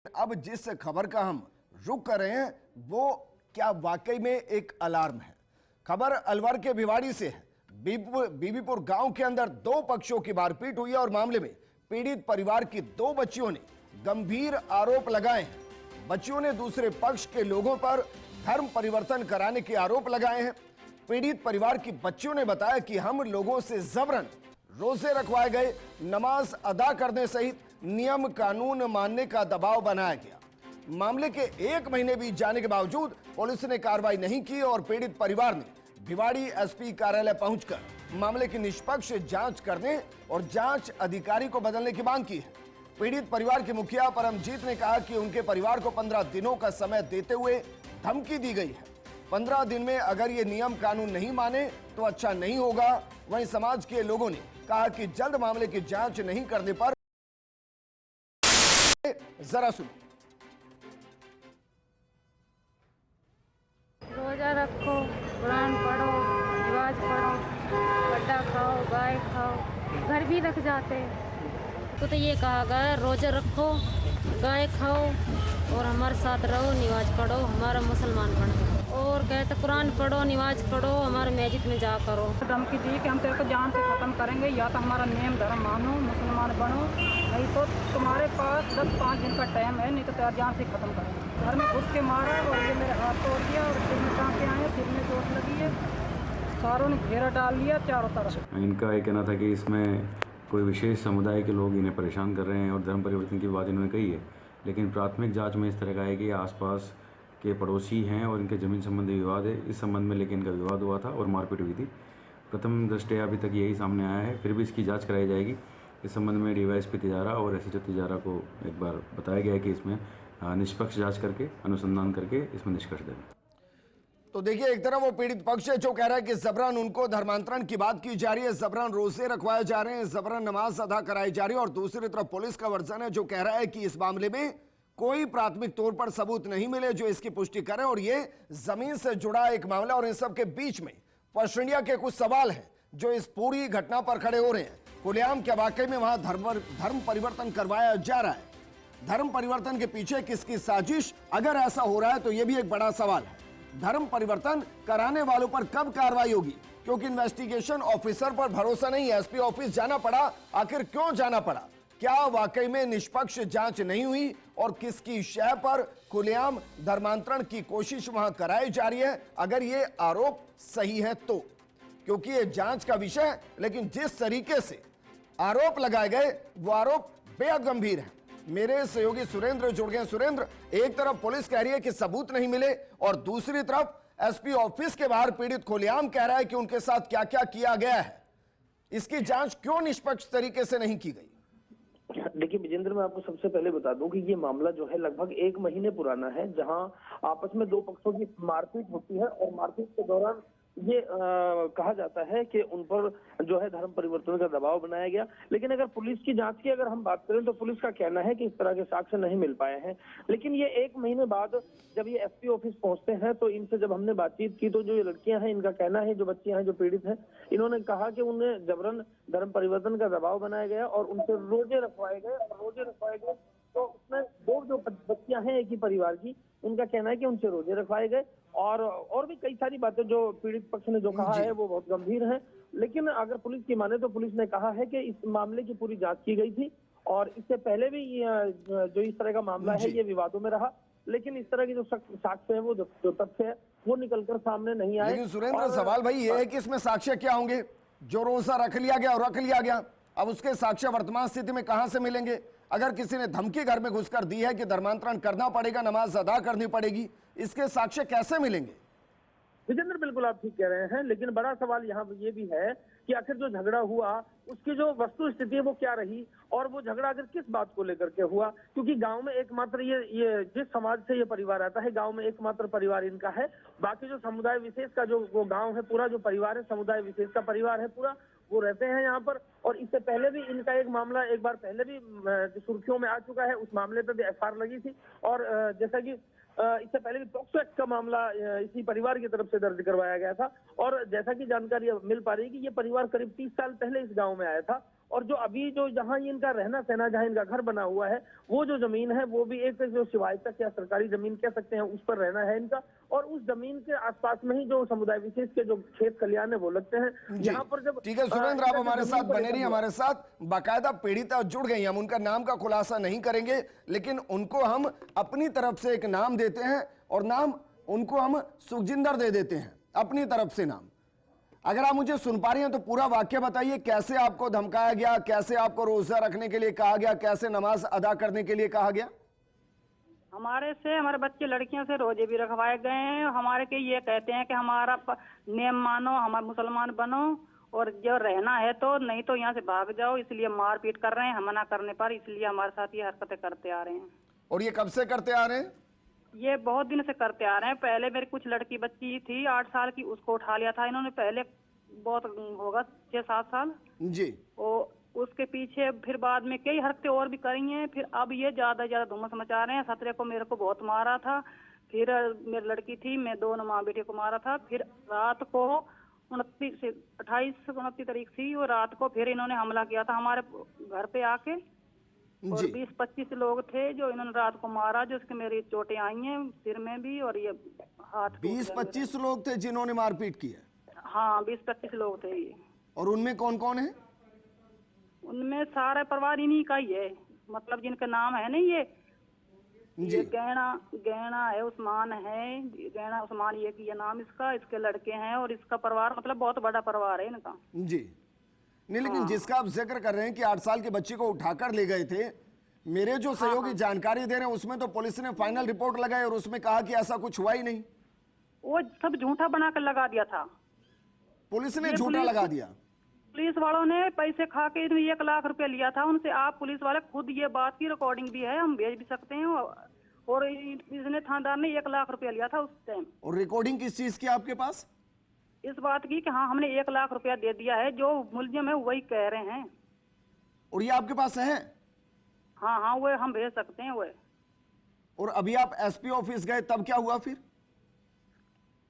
अब जिस खबर का हम रुख कर रहे हैं वो क्या वाकई में एक अलार्म है। खबर अलवर के भिवाड़ी से है। बीबीपुर गांव के अंदर दो पक्षों की मारपीट हुई है और मामले में पीड़ित परिवार की दो बच्चियों ने गंभीर आरोप लगाए हैं। बच्चियों ने दूसरे पक्ष के लोगों पर धर्म परिवर्तन कराने के आरोप लगाए हैं। पीड़ित परिवार की बच्चियों ने बताया कि हम लोगों से जबरन रोजे रखवाए गए, नमाज अदा करने सहित नियम कानून मानने का दबाव बनाया गया। मामले के 1 महीने बीत जाने के बावजूद पुलिस ने कार्रवाई नहीं की और पीड़ित परिवार ने भिवाड़ी एसपी कार्यालय पहुंचकर मामले की निष्पक्ष जांच करने और जांच अधिकारी को बदलने की मांग की है। पीड़ित परिवार के मुखिया परमजीत ने कहा कि उनके परिवार को 15 दिनों का समय देते हुए धमकी दी गई है। 15 दिन में अगर ये नियम कानून नहीं माने तो अच्छा नहीं होगा। वहीं समाज के लोगों ने कहा कि जल्द मामले की जांच नहीं करने पर जरा सुनो। रोजा रखो, कुरान पढ़ो, नमाज पढ़ो, बट्टा खाओ, गाय खाओ, घर भी रख जाते हैं। तो ये कहा गया रोजा रखो, गाय खाओ और हमारे साथ रहो, नमाज पढ़ो, हमारा मुसलमान बनो। और कहते कुरान पढ़ो, नमाज पढ़ो, हमारे मस्जिद में जा करो। धमकी दी कि हम तेरे को जान से ख़त्म करेंगे, या तो हमारा नियम धर्म मानो, मुसलमान बनो, नहीं तो तुम्हारे पास 10-5 दिन का टाइम है, नहीं तो तेरा जान से ख़त्म करेंगे। घर में घुस के मारा और ये मेरे हाथ तोड़ दिया और सिर में टाँके आए, सिर में चोट लगी है, सारों ने घेरा डाल लिया चारों तरफ। इनका ये कहना था कि इसमें कोई विशेष समुदाय के लोग इन्हें परेशान कर रहे हैं और धर्म परिवर्तन की बात इन्होंने कही है, लेकिन प्राथमिक जांच में इस तरह का है कि आसपास के पड़ोसी हैं और इनके ज़मीन संबंधी विवाद है। इस संबंध में लेकिन इनका विवाद हुआ था और मारपीट हुई थी। प्रथम दृष्टया अभी तक यही सामने आया है, फिर भी इसकी जांच कराई जाएगी। इस संबंध में डीवाईएसपी तिजारा और एसएचओ तिजारा को एक बार बताया गया है कि इसमें निष्पक्ष जाँच करके अनुसंधान करके इसमें निष्कर्ष दें। तो देखिए, एक तरफ वो पीड़ित पक्ष है जो कह रहा है कि जबरन उनको धर्मांतरण की बात की जा रही है, जबरन रोजे रखवाए जा रहे हैं, जबरन नमाज अदा कराई जा रही है, और दूसरी तरफ पुलिस का वर्जन है जो कह रहा है कि इस मामले में कोई प्राथमिक तौर पर सबूत नहीं मिले जो इसकी पुष्टि करें और ये जमीन से जुड़ा एक मामला। और इन सब के बीच में फर्स्ट इंडिया के कुछ सवाल हैं जो इस पूरी घटना पर खड़े हो रहे हैं। खुलेआम क्या वाकई में वहां धर्म परिवर्तन करवाया जा रहा है? धर्म परिवर्तन के पीछे किसकी साजिश? अगर ऐसा हो रहा है तो यह भी एक बड़ा सवाल है। धर्म परिवर्तन कराने वालों पर कब कार्रवाई होगी? क्योंकि इन्वेस्टिगेशन ऑफिसर पर भरोसा नहीं है। एसपी ऑफिस जाना पड़ा, आखिर क्यों जाना पड़ा? क्या वाकई में निष्पक्ष जांच नहीं हुई और किसकी शय पर खुलेआम धर्मांतरण की कोशिश वहां कराई जा रही है? अगर ये आरोप सही है तो, क्योंकि ये जांच का विषय है, लेकिन जिस तरीके से आरोप लगाए गए वो आरोप बेहद गंभीर है। मेरे सहयोगी सुरेंद्र जुड़ गए। सुरेंद्र, एक तरफ पुलिस कह रही है कि सबूत नहीं मिले और दूसरी तरफ एसपी ऑफिस के बाहर पीड़ित खुलेआम कह रहा है कि उनके साथ क्या क्या किया गया है। इसकी जांच क्यों निष्पक्ष तरीके से नहीं की गई? देखिए विजेंद्र, मैं आपको सबसे पहले बता दूं कि ये मामला जो है लगभग 1 महीने पुराना है, जहां आपस में दो पक्षों की मारपीट होती है और मारपीट के दौरान ये कहा जाता है कि उन पर जो है धर्म परिवर्तन का दबाव बनाया गया। लेकिन अगर पुलिस की जांच की अगर हम बात करें तो पुलिस का कहना है कि इस तरह के साक्ष्य नहीं मिल पाए हैं। लेकिन ये 1 महीने बाद जब ये एसपी ऑफिस पहुंचते हैं तो इनसे जब हमने बातचीत की तो जो ये लड़कियां हैं, इनका कहना है, जो बच्चियां हैं जो पीड़ित हैं, इन्होंने कहा कि उन्हें जबरन धर्म परिवर्तन का दबाव बनाया गया और उनसे रोजे रखवाए गए। तो उसमें दो जो बच्चियां हैं एक ही परिवार की, उनका कहना है कि उनसे रोजे रखवाए गए और भी कई सारी बातें जो पीड़ित पक्ष ने जो कहा है वो बहुत गंभीर है। लेकिन अगर पुलिस की माने तो पुलिस ने कहा है कि इस मामले की पूरी जांच की गई थी और इससे पहले भी जो इस तरह का मामला है ये विवादों में रहा, लेकिन इस तरह की जो साक्ष्य है, वो जो तथ्य है वो निकलकर सामने नहीं आए। लेकिन सुरेंद्र, सवाल भाई ये है कि इसमें साक्ष्य क्या होंगे? जो रोजा रख लिया गया और रख लिया गया, अब उसके साक्ष्य वर्तमान स्थिति में कहां से मिलेंगे? अगर किसी ने धमकी घर में घुसकर दी है कि धर्मांतरण करना पड़ेगा, नमाज अदा करनी पड़ेगी, इसके साक्ष्य कैसे मिलेंगे? विजेंद्र, बिल्कुल आप ठीक कह रहे हैं, लेकिन बड़ा सवाल यहाँ ये भी है कि आखिर जो झगड़ा हुआ उसकी जो वस्तु स्थिति है वो क्या रही और वो झगड़ा आखिर किस बात को लेकर के हुआ? क्योंकि गांव में एकमात्र ये जिस समाज से ये परिवार आता है, गांव में एकमात्र परिवार इनका है। बाकी जो समुदाय विशेष का जो वो गांव है, पूरा जो परिवार है समुदाय विशेष का परिवार है पूरा, वो रहते हैं यहाँ पर। और इससे पहले भी इनका एक मामला एक बार पहले भी सुर्खियों में आ चुका है, उस मामले पर भी एफआईआर लगी थी। और जैसा कि इससे पहले भी पॉक्सो एक्ट का मामला इसी परिवार की तरफ से दर्ज करवाया गया था। और जैसा कि जानकारी मिल पा रही है कि ये परिवार करीब 30 साल पहले इस गांव में आया था और जो अभी जो जहां इनका रहना सहना, जहां इनका घर बना हुआ है, वो जो जमीन है वो भी एक जो शिवायतक या सरकारी जमीन कह सकते हैं, उस पर रहना है इनका। और उस जमीन के आसपास में ही जो समुदाय विशेष के जो खेत खलियान है वो लगते हैं। जी यहाँ पर जब ठीक है सुरेंद्र, आप हमारे जमीन साथ को बने लेकर रहिए, हमारे साथ बाकायदा पीड़िता जुड़ गई। हम उनका नाम का खुलासा नहीं करेंगे, लेकिन उनको हम अपनी तरफ से एक नाम देते हैं और नाम उनको हम सुखजिंदर दे देते हैं अपनी तरफ से नाम। अगर आप मुझे सुन पा रही हैं तो पूरा वाक्य बताइए, कैसे आपको धमकाया गया, कैसे आपको रोजा रखने के लिए कहा गया, कैसे नमाज अदा करने के लिए कहा गया? हमारे बच्चे लड़कियों से रोजे भी रखवाए गए हैं। हमारे के ये कहते हैं कि हमारा नियम मानो, हमारे मुसलमान बनो, और जो रहना है तो, नहीं तो यहाँ से भाग जाओ, इसलिए मारपीट कर रहे हैं। हम मना करने पर इसलिए हमारे साथ ये हरकतें करते आ रहे हैं। और ये कब से करते आ रहे हैं? ये बहुत दिन से करते आ रहे हैं। पहले मेरी कुछ लड़की बच्ची थी 8 साल की, उसको उठा लिया था इन्होंने पहले, बहुत होगा 6-7 साल जी। और उसके पीछे फिर बाद में कई हरकतें और भी करी हैं। फिर अब ये ज्यादा धुम्मस मचा रहे हैं। 17 को मेरे को बहुत मारा था, फिर मेरी लड़की थी, मैं दोनों माँ बेटे को मारा था। फिर रात को 28-29 तारीख थी, और रात को फिर इन्होंने हमला किया था हमारे घर पे आके। और 20-25 लोग थे जो इन्होंने रात को मारा, जो उसके मेरी चोटें आई हैं सिर में भी, और ये हाथ। 20-25 लोग थे जिन्होंने मारपीट की है? हाँ 20-25 लोग थे ये। और उनमें कौन कौन है? उनमें सारा परिवार इन्हीं का ही है, मतलब जिनका नाम है ना ये गहना है, उस्मान है, गहना उस्मान ये नाम इसका, इसके लड़के हैं, और इसका परिवार मतलब बहुत बड़ा परिवार है इनका। जी नहीं, लेकिन जिसका आप जिक्र कर रहे हैं कि 8 साल के बच्चे को उठाकर ले गए थे, मेरे जो सहयोगी जानकारी दे रहे हैं उसमें तो पुलिस ने फाइनल रिपोर्ट लगाई और उसमें कहा कि ऐसा कुछ हुआ ही नहीं। वो सब झूठा बनाकर लगा दिया था, पुलिस ने झूठा लगा दिया। पुलिस वालों ने पैसे खा के 1 लाख रुपया लिया था उनसे। आप पुलिस वाले खुद, ये बात की रिकॉर्डिंग भी है, हम भेज भी सकते हैं। और इसने थानेदार ने 1 लाख रुपया लिया था उस टाइम। और रिकॉर्डिंग किस चीज की आपके पास? इस बात की कि हाँ हमने 1 लाख रुपया दे दिया है, जो मुलजिम है वही कह रहे हैं। और ये आपके पास है? हाँ वो हम भेज सकते हैं वो। और अभी आप एसपी ऑफिस गए, तब क्या हुआ फिर?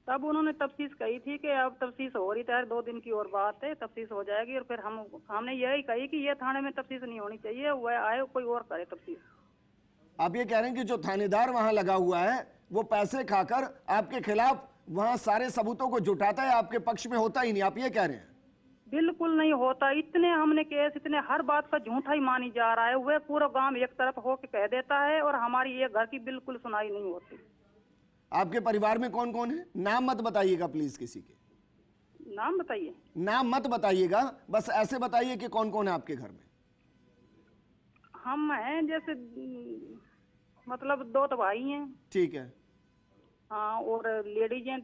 तब उन्होंने तफ्तीश कही थी कि अब तफ्तीश हो रही है, 2 दिन की और बात है, तफ्तीश हो जाएगी। और फिर हमने यही कही कि ये थाने में तफ्तीश नहीं होनी चाहिए, वह आए कोई और करे तफ्तीश। आप ये कह रहे हैं कि जो थानेदार वहां लगा हुआ है वो पैसे खाकर आपके खिलाफ वहां सारे सबूतों को जुटाता है, आपके पक्ष में होता ही नहीं, आप ये कह रहे हैं? बिल्कुल नहीं होता। इतने हमने केस, इतने हर बात का झूठा ही मानी जा रहा है। वह पूरा गांव एक तरफ होके कह देता है, और हमारी ये घर की बिल्कुल सुनाई नहीं होती। आपके परिवार में कौन कौन है? नाम मत बताइएगा प्लीज किसी के। नाम बताइए? नाम मत बताइएगा, बस ऐसे बताइए कि कौन कौन है आपके घर में। हम हैं जैसे मतलब 2 तो भाई हैं। ठीक है। हाँ, और लेडीज हैं।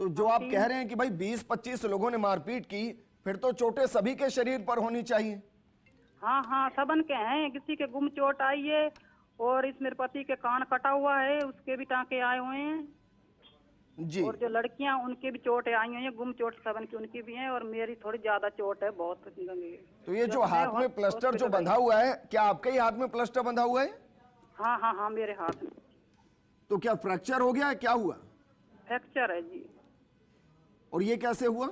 तो जो आप कह रहे हैं कि भाई 20-25 लोगों ने मारपीट की, फिर तो चोटें सभी के शरीर पर होनी चाहिए। हाँ सबन के हैं। किसी के गुम चोट आई है, और इस मेरे पति के कान कटा हुआ है, उसके भी टांके आए हुए हैं जी। और जो लड़कियां उनके भी चोटें आई हुई हैं, गुम चोट सबन की उनकी भी हैं, और मेरी थोड़ी ज्यादा चोट है, बहुत गंभीर। तो ये जो हाथ में प्लास्टर जो बंधा हुआ है, क्या आपके ही हाथ में प्लास्टर बंधा हुआ है? हाँ मेरे हाथ में। तो क्या फ्रैक्चर हो गया है, क्या हुआ? फ्रैक्चर है जी। और ये कैसे हुआ?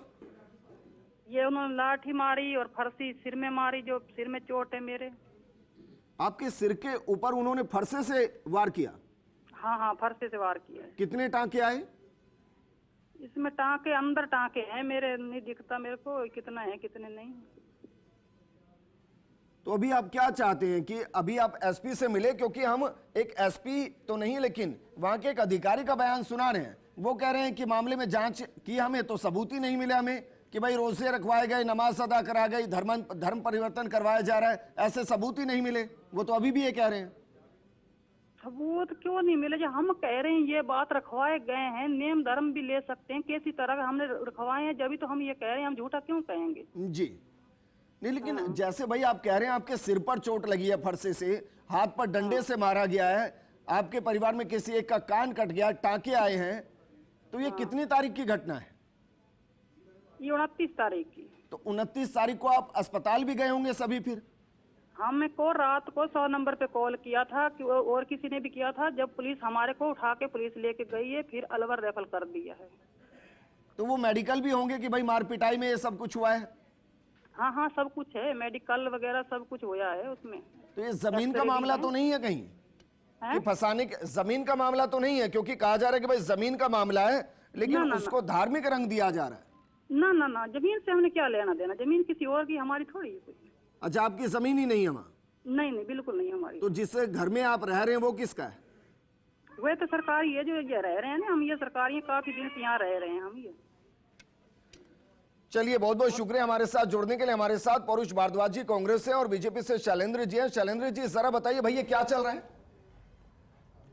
ये उन्होंने लाठी मारी और फरसी सिर में मारी, जो सिर में चोट है मेरे। आपके सिर के ऊपर उन्होंने फरसे से वार किया? हाँ फरसे से वार किया है। कितने टांके आए? इसमें टांके, अंदर टांके हैं मेरे, नहीं दिखता मेरे को कितना है कितने नहीं। तो अभी आप क्या चाहते हैं कि अभी आप एसपी से मिले? क्योंकि हम एक एसपी तो नहीं, लेकिन वहां के एक अधिकारी का बयान सुना रहे हैं। वो कह रहे हैं कि मामले में जांच की, हमें तो सबूत ही नहीं मिले हमें कि भाई रोजे रखवाए गए, नमाज अदा करा गई, धर्म परिवर्तन करवाया जा रहा है, ऐसे सबूत ही नहीं मिले। वो तो अभी भी ये कह रहे हैं। सबूत क्यों नहीं मिले? जो हम कह रहे हैं ये बात रखवाए गए हैं, नेम धर्म भी ले सकते हैं, किसी तरह का हमने रखवाए हैं, जब भी तो हम ये कह रहे हैं, हम झूठा क्यों कहेंगे? जी नहीं, लेकिन जैसे भाई आप कह रहे हैं आपके सिर पर चोट लगी है फरसे से, हाथ पर डंडे से मारा गया है, आपके परिवार में किसी एक का कान कट गया, टांके आए हैं, तो ये कितनी तारीख की घटना है? ये 29 तारीख की। तो 29 तारीख को आप अस्पताल भी गए होंगे सभी? फिर हमें को रात को 100 नंबर पे कॉल किया था कि और किसी ने भी किया था, जब पुलिस हमारे को उठा के पुलिस लेके गई है, फिर अलवर रेफर कर दिया है। तो वो मेडिकल भी होंगे कि भाई मार पिटाई में ये सब कुछ हुआ है? हाँ हाँ सब कुछ है, मेडिकल वगैरह सब कुछ होया है उसमें। तो ये जमीन का मामला तो नहीं है कहीं कि फंसाने जमीन का मामला तो नहीं है, क्योंकि कहा जा रहा है कि भाई जमीन का मामला है लेकिन उसको धार्मिक रंग दिया जा रहा है। ना ना ना, जमीन से हमने क्या लेना देना, जमीन किसी और की, हमारी थोड़ी है कोई। अच्छा, आपकी जमीन ही नहीं है वहाँ? नहीं नहीं, बिल्कुल नहीं हमारी। तो जिस घर में आप रह रहे हैं वो किसका है? वह तो सरकारी है, जो ये रह रहे हैं ना हम, ये सरकारी है, काफी दिन से यहाँ रह रहे हैं हम ये। चलिए, बहुत बहुत शुक्रिया हमारे साथ जुड़ने के लिए। हमारे साथ परुष भारद्वाज जी कांग्रेस से और बीजेपी से शैलेंद्र जी हैं। शैलेंद्र जी, जरा बताइए भैया क्या चल रहा है?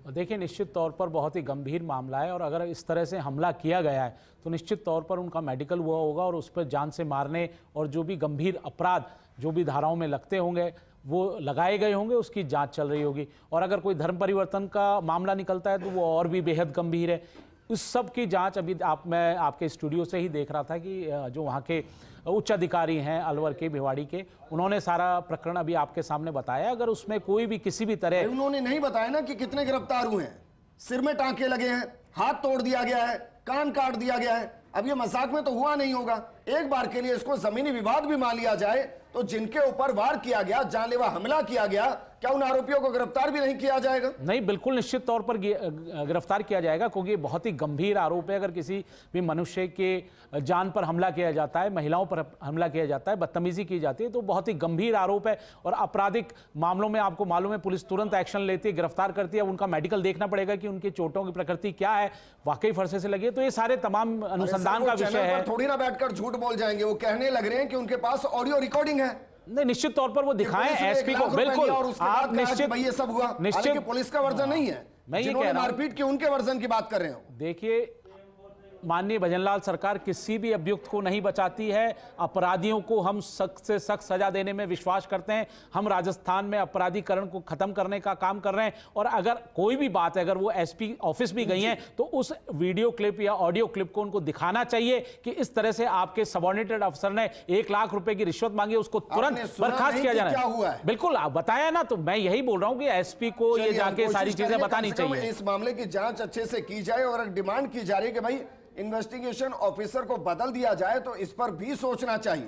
देखिए, निश्चित तौर पर बहुत ही गंभीर मामला है और अगर इस तरह से हमला किया गया है तो निश्चित तौर पर उनका मेडिकल हुआ होगा और उस पर जान से मारने और जो भी गंभीर अपराध जो भी धाराओं में लगते होंगे वो लगाए गए होंगे, उसकी जांच चल रही होगी। और अगर कोई धर्म परिवर्तन का मामला निकलता है तो वो और भी बेहद गंभीर है। उस सब की जांच अभी मैं आपके स्टूडियो से ही देख रहा था कि जो वहाँ के उच्च अधिकारी हैं अलवर के, भिवाड़ी के, उन्होंने सारा प्रकरण अभी आपके सामने बताया। अगर उसमें कोई भी किसी भी तरह, उन्होंने नहीं बताया ना कि कितने गिरफ्तार हुए हैं, सिर में टांके लगे हैं, हाथ तोड़ दिया गया है, कान काट दिया गया है। अब ये मजाक में तो हुआ नहीं होगा। एक बार के लिए इसको जमीनी विवाद भी मान लिया जाए तो जिनके ऊपर वार किया गया, जानलेवा हमला किया गया, क्या उन आरोपियों को गिरफ्तार भी नहीं किया जाएगा? नहीं, बिल्कुल निश्चित तौर पर गिरफ्तार किया जाएगा, क्योंकि ये बहुत ही गंभीर आरोप है। अगर किसी भी मनुष्य के जान पर हमला किया जाता है, महिलाओं पर हमला किया जाता है, बदतमीजी की जाती है, तो बहुत ही गंभीर आरोप है। और आपराधिक मामलों में आपको मालूम है पुलिस तुरंत एक्शन लेती है, गिरफ्तार करती है। उनका मेडिकल देखना पड़ेगा कि उनकी चोटों की प्रकृति क्या है, वाकई फरसे से लगी है। तो ये सारे तमाम अनुसंधान का विषय है। थोड़ी ना बैठकर झूठ बोल जाएंगे, वो कहने लग रहे हैं कि उनके पास ऑडियो रिकॉर्डिंग है। नहीं, निश्चित तौर पर वो दिखाएं एसपी को। बिल्कुल, आप निश्चित, ये सब हुआ, निश्चित पुलिस का वर्जन नहीं है। मैं ये जिन्होंने कह रहा हूं, मारपीट की उनके वर्जन की बात कर रहे हो। देखिए, माननीय भजनलाल सरकार किसी भी अभियुक्त को नहीं बचाती है। अपराधियों को हम सख्त से सख्त सजा देने में विश्वास करते हैं। हम राजस्थान में अपराधीकरण को खत्म करने का काम कर रहे हैं। और अगर कोई भी बात है, अगर वो एसपी ऑफिस भी गई हैं तो उस वीडियो क्लिप या ऑडियो क्लिप को उनको दिखाना चाहिए कि इस तरह से आपके सबऑर्डिनेटेड अफसर ने 1 लाख रुपए की रिश्वत मांगी, उसको तुरंत बर्खास्त किया जाना है। बिल्कुल, आप बताया ना, तो मैं यही बोल रहा हूं कि एसपी को ये जाके सारी चीजें बतानी चाहिए। इस मामले की जांच अच्छे से की जाए और डिमांड की जा रही है कि भाई इन्वेस्टिगेशन ऑफिसर को बदल दिया जाए, तो इस पर भी सोचना चाहिए।